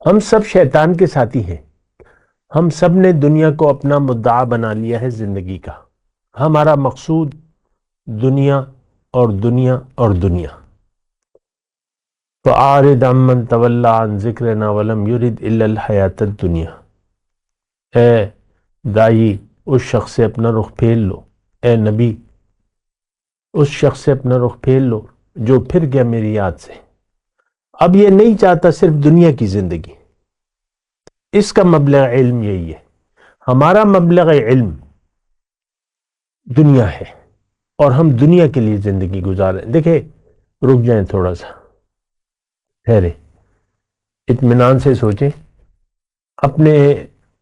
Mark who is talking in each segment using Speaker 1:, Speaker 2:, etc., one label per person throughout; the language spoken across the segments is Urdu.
Speaker 1: ہم سب شیطان کے ساتھی ہیں. ہم سب نے دنیا کو اپنا مدعا بنا لیا ہے زندگی کا. ہمارا مقصود دنیا اور دنیا اور دنیا. فَأَعْرِضْ عَمَّنْ تَوَلَّىٰ عَنْ ذِكْرِنَا وَلَمْ يُرِدْ إِلَّا الْحَيَاةَ الدُّنْيَا. اے دائی اس شخص سے اپنا رخ پھیر لو، اے نبی اس شخص سے اپنا رخ پھیر لو جو پھر گیا میری یاد سے. اب یہ نہیں چاہتا صرف دنیا کی زندگی. اس کا مبلغ علم یہی ہے. ہمارا مبلغ علم دنیا ہے اور ہم دنیا کے لیے زندگی گزارے. دیکھیں رک جائیں تھوڑا سا، ٹھہرے، اطمینان سے سوچیں. اپنے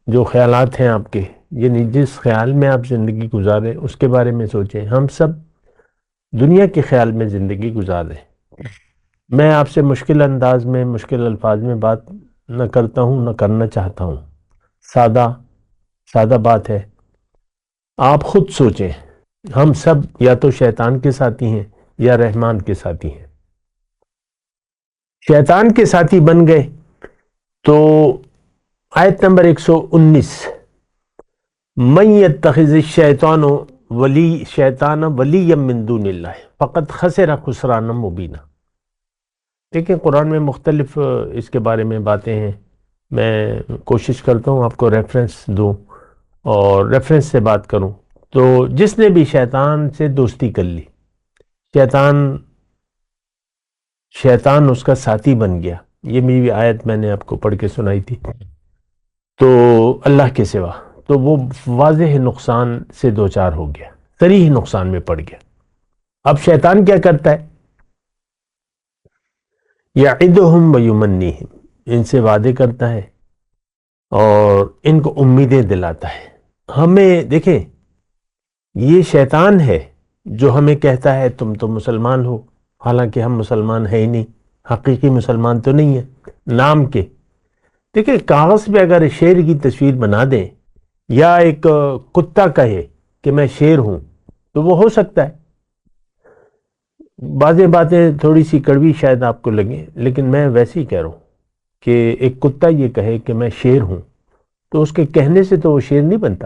Speaker 1: جو خیالات ہیں آپ کے، یعنی جس خیال میں آپ زندگی گزارے اس کے بارے میں سوچیں. ہم سب دنیا کے خیال میں زندگی گزار رہے ہیں. میں آپ سے مشکل انداز میں، مشکل الفاظ میں بات نہ کرتا ہوں، نہ کرنا چاہتا ہوں. سادہ بات ہے. آپ خود سوچیں، ہم سب یا تو شیطان کے ساتھی ہیں یا رحمان کے ساتھی ہیں. شیطان کے ساتھی بن گئے تو آیت نمبر 119، من یتخذ الشیطان ولیا من دون اللہ فقد خسر خسرانا مبینا. دیکھیں قرآن میں مختلف اس کے بارے میں باتیں ہیں. میں کوشش کرتا ہوں آپ کو ریفرنس دوں اور ریفرنس سے بات کروں. تو جس نے بھی شیطان سے دوستی کر لی، شیطان اس کا ساتھی بن گیا. یہ میری آیت میں نے آپ کو پڑھ کے سنائی تھی. تو اللہ کے سوا تو وہ واضح نقصان سے دوچار ہو گیا، صریح نقصان میں پڑ گیا. اب شیطان کیا کرتا ہے؟ یعدہم ویمنیہم، ان سے وعدے کرتا ہے اور ان کو امیدیں دلاتا ہے. ہمیں دیکھیں یہ شیطان ہے جو ہمیں کہتا ہے تم تو مسلمان ہو، حالانکہ ہم مسلمان ہیں ہی نہیں، حقیقی مسلمان تو نہیں ہیں، نام کے. دیکھیں کاغذ پہ اگر شیر کی تصویر بنا دیں یا ایک کتا کہے کہ میں شیر ہوں تو وہ ہو سکتا ہے. بعضیں باتیں تھوڑی سی کڑوی شاید آپ کو لگیں، لیکن میں ویسے ہی کہہ رہا ہوں کہ ایک کتا یہ کہے کہ میں شیر ہوں تو اس کے کہنے سے تو وہ شیر نہیں بنتا.